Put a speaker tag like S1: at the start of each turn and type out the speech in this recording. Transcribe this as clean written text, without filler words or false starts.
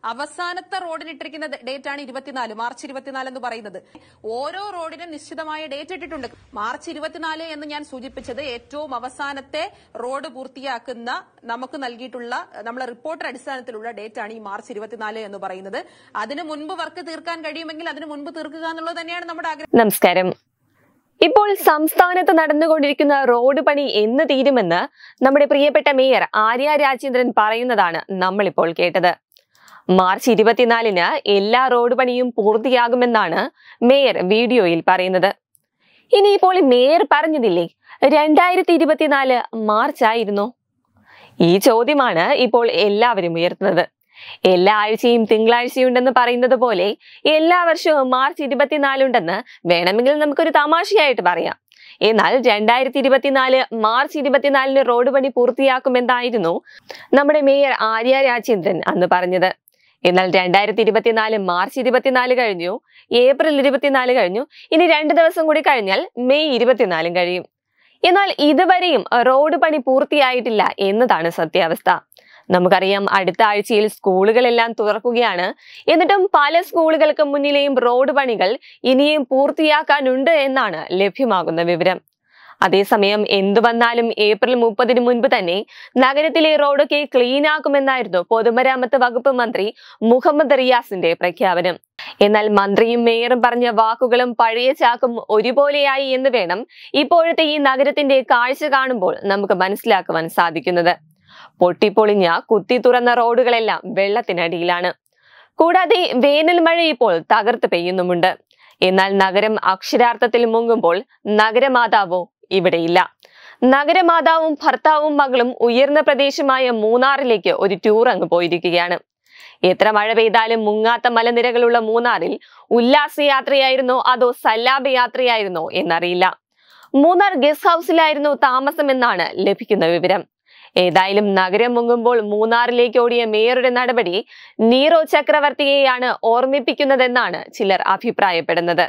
S1: അവസാനത്തെ റോഡിനിട്ടിരിക്കുന്ന ഡേറ്റ് ആണ് 24 മാർച്ച് 24 എന്ന് പറയുന്നത്. ഓരോ റോഡിനും നിശ്ചിതമായ ഡേറ്റ് ഇട്ടിട്ടുണ്ട്. മാർച്ച് 24 എന്ന് ഞാൻ സൂചിപ്പിച്ചത് ഏറ്റവും അവസാനത്തെ റോഡ് പൂർത്തിയാക്കുന്ന നമുക്ക് നൽകിയിട്ടുള്ള നമ്മളെ റിപ്പോർട്ടർ അടിസ്ഥാനത്തിലുള്ള ഡേറ്റ് ആണ് ഈ മാർച്ച് 24 എന്ന് പറയുന്നത്. അതിനു മുൻപ് വർക്ക് തീർക്കാൻ കഴിയുമെങ്കിൽ അതിനു മുൻപ് തീർക്കുക എന്നുള്ളത് തന്നെയാണ് നമ്മുടെ ആഗ്രഹം.
S2: നമസ്കാരം. ഇപ്പോൾ സംസ്ഥാനത്ത് നടന്നുകൊണ്ടിരിക്കുന്ന റോഡ് പണി എന്ന് തീരുമെന്ന് നമ്മുടെ പ്രിയപ്പെട്ട മേയർ ആര്യ രാജേന്ദ്രൻ പറയുന്നതാണ് നമ്മളിപ്പോൾ കേട്ടത്. മാർച്ച് 24-ന് എല്ലാ റോഡ് പണിയും പൂർത്തിയാകുമെന്നാണ് മേയർ വീഡിയോയിൽ പറയുന്നത്. ഇനിയിപ്പോൾ മേയർ പറഞ്ഞതില്ലേ 2024 മാർച്ച് ആയിരുന്നോ? ഈ ചോദ്യമാണ് ഇപ്പോൾ എല്ലാവരും ഉയർത്തുന്നത്. എല്ലാ ആഴ്ചയും തിങ്കളാഴ്ചയുണ്ടെന്ന് പറയുന്നത് പോലെ എല്ലാ വർഷവും മാർച്ച് 24 ഉണ്ടെന്ന് വേണമെങ്കിൽ നമുക്കൊരു തമാശയായിട്ട് പറയാം. എന്നാൽ 2024 മാർച്ച് 24-ന് റോഡ് പണി പൂർത്തിയാക്കുമെന്നായിരുന്നു നമ്മുടെ മേയർ ആര്യ രാജേന്ദ്രൻ അന്ന് പറഞ്ഞത്. എന്നാൽ 2024 മാർച്ച് 24 കഴിഞ്ഞു, ഏപ്രിൽ 24 കഴിഞ്ഞു, ഇനി 2 ദിവസം കൂടി കഴിഞ്ഞാൽ മെയ് 24 കഴിയും. എന്നാൽ ഇതുവരെയും റോഡ് പണി പൂർത്തിയായിട്ടില്ല എന്നതാണ് സത്യാവസ്ഥ. നമുക്കറിയാം, അടുത്ത ആഴ്ചയിൽ സ്കൂളുകളെല്ലാം തുറക്കുകയാണ്. എന്നിട്ടും പല സ്കൂളുകൾക്ക് മുന്നിലെയും റോഡ് പണികൾ ഇനിയും പൂർത്തിയാക്കാനുണ്ട് എന്നാണ് ലഭ്യമാകുന്ന വിവരം. അതേസമയം എന്തു വന്നാലും ഏപ്രിൽ 30-ന് മുൻപ് തന്നെ നഗരത്തിലെ റോഡൊക്കെ ക്ലീൻ ആക്കുമെന്നായിരുന്നു പൊതുമരാമത്ത് വകുപ്പ് മന്ത്രി മുഹമ്മദ് റിയാസിന്റെ പ്രഖ്യാപനം. എന്നാൽ മന്ത്രിയും മേയറും പറഞ്ഞ വാക്കുകളും പഴയ ചാക്കും ഒരുപോലെയായി എന്ന് വേണം ഇപ്പോഴത്തെ ഈ നഗരത്തിന്റെ കാഴ്ച കാണുമ്പോൾ നമുക്ക് മനസ്സിലാക്കുവാൻ സാധിക്കുന്നത്. പൊട്ടിപ്പൊളിഞ്ഞ കുത്തി തുറന്ന റോഡുകളെല്ലാം വെള്ളത്തിനടിയിലാണ്. കൂടാതെ വേനൽ മഴ ഇപ്പോൾ തകർത്ത് പെയ്യുന്നുമുണ്ട്. എന്നാൽ നഗരം അക്ഷരാർത്ഥത്തിൽ മുങ്ങുമ്പോൾ നഗരമാതാവോ ഇവിടെയില്ല. നഗരമാതാവും ഭർത്താവും മകളും ഉയർന്ന പ്രദേശമായ മൂന്നാറിലേക്ക് ഒരു ടൂർ അങ്ങ് പോയിരിക്കുകയാണ്. എത്ര മഴ പെയ്താലും മുങ്ങാത്ത മലനിരകളുള്ള മൂന്നാറിൽ ഉല്ലാസയാത്രയായിരുന്നോ അതോ സല്ലാപ യാത്രയായിരുന്നോ എന്നറിയില്ല. മൂന്നാർ ഗസ്റ്റ് ഹൗസിലായിരുന്നു താമസമെന്നാണ് ലഭിക്കുന്ന വിവരം. ഏതായാലും നഗരം മുങ്ങുമ്പോൾ മൂന്നാറിലേക്ക് ഓടിയ മേയറുടെ നടപടി നീറോ ചക്രവർത്തിയെയാണ് ഓർമ്മിപ്പിക്കുന്നതെന്നാണ് ചിലർ അഭിപ്രായപ്പെടുന്നത്.